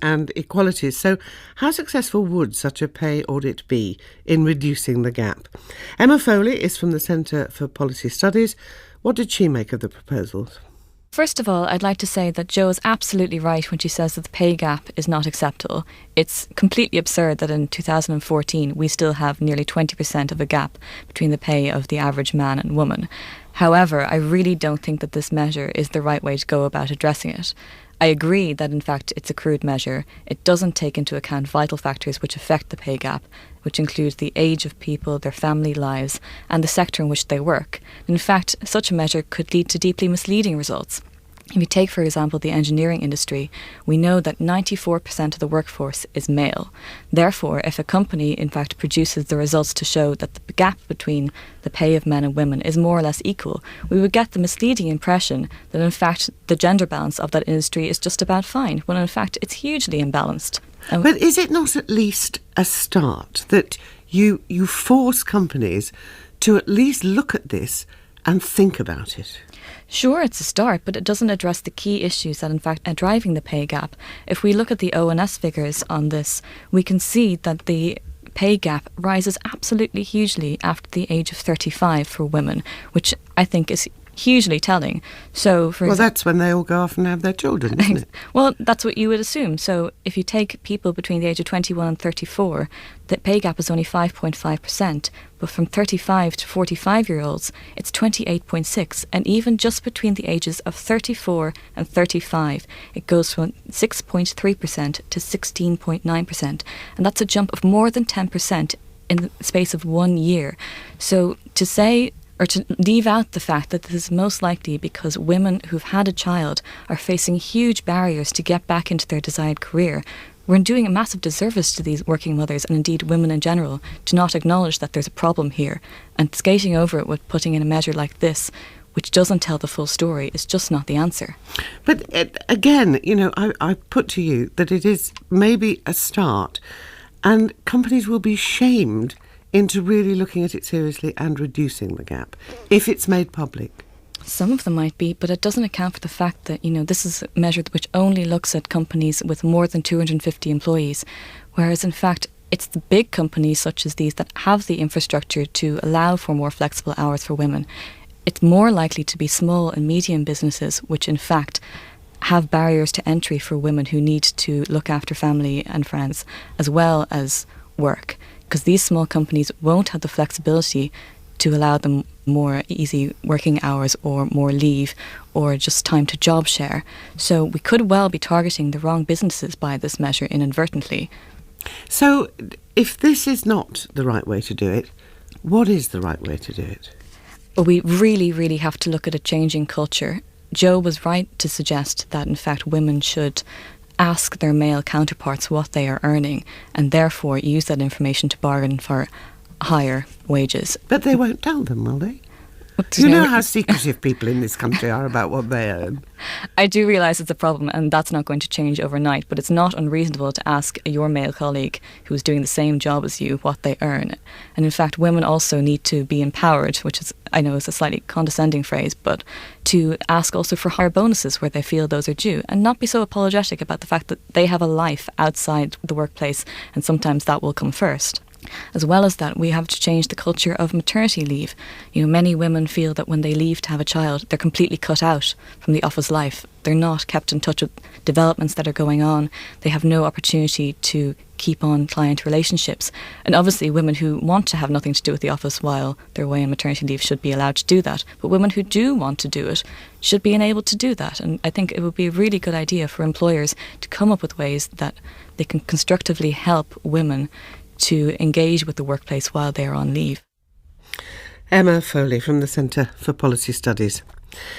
and equalities. So how successful would such a pay audit be in reducing the gap? Emma Foley is from the Centre for Policy Studies. What did she make of the proposals? First of all, I'd like to say that Jo is absolutely right when she says that the pay gap is not acceptable. It's completely absurd that in 2014 we still have nearly 20% of a gap between the pay of the average man and woman. However, I really don't think that this measure is the right way to go about addressing it. I agree that in fact it's a crude measure. It doesn't take into account vital factors which affect the pay gap, which include the age of people, their family lives, and the sector in which they work. In fact, such a measure could lead to deeply misleading results. If you take, for example, the engineering industry, we know that 94% of the workforce is male. Therefore, if a company, in fact, produces the results to show that the gap between the pay of men and women is more or less equal, we would get the misleading impression that, in fact, the gender balance of that industry is just about fine, when, in fact, it's hugely imbalanced. But is it not at least a start that you force companies to at least look at this and think about it? Sure, it's a start, but it doesn't address the key issues that in fact are driving the pay gap. If we look at the ONS figures on this, we can see that the pay gap rises absolutely hugely after the age of 35 for women, which I think is hugely telling. So, that's when they all go off and have their children, isn't it? Well, that's what you would assume. So if you take people between the age of 21 and 34, the pay gap is only 5.5%, but from 35 to 45-year-olds, it's 28.6%, and even just between the ages of 34 and 35, it goes from 6.3% to 16.9%, and that's a jump of more than 10% in the space of 1 year. So to say, or to leave out the fact that this is most likely because women who've had a child are facing huge barriers to get back into their desired career, we're doing a massive disservice to these working mothers and indeed women in general to not acknowledge that there's a problem here. And skating over it with putting in a measure like this, which doesn't tell the full story, is just not the answer. But again, I put to you that it is maybe a start, and companies will be shamed into really looking at it seriously and reducing the gap if it's made public. Some of them might be, but it doesn't account for the fact that, this is a measure which only looks at companies with more than 250 employees, whereas in fact it's the big companies such as these that have the infrastructure to allow for more flexible hours for women. It's more likely to be small and medium businesses which in fact have barriers to entry for women who need to look after family and friends as well as work, because these small companies won't have the flexibility to allow them more easy working hours or more leave or just time to job share. So we could well be targeting the wrong businesses by this measure inadvertently. So if this is not the right way to do it, what is the right way to do it? Well, we really, really have to look at a changing culture. Jo was right to suggest that in fact women should ask their male counterparts what they are earning and therefore use that information to bargain for higher wages. But they won't tell them, will they? You know how secretive people in this country are about what they earn. I do realise it's a problem and that's not going to change overnight, but it's not unreasonable to ask your male colleague who's doing the same job as you what they earn. And in fact, women also need to be empowered, which is, I know is a slightly condescending phrase, but to ask also for higher bonuses where they feel those are due and not be so apologetic about the fact that they have a life outside the workplace and sometimes that will come first. As well as that, we have to change the culture of maternity leave. Many women feel that when they leave to have a child, they're completely cut out from the office life. They're not kept in touch with developments that are going on. They have no opportunity to keep on client relationships. And obviously, women who want to have nothing to do with the office while they're away on maternity leave should be allowed to do that. But women who do want to do it should be enabled to do that. And I think it would be a really good idea for employers to come up with ways that they can constructively help women to engage with the workplace while they are on leave. Emma Foley from the Centre for Policy Studies.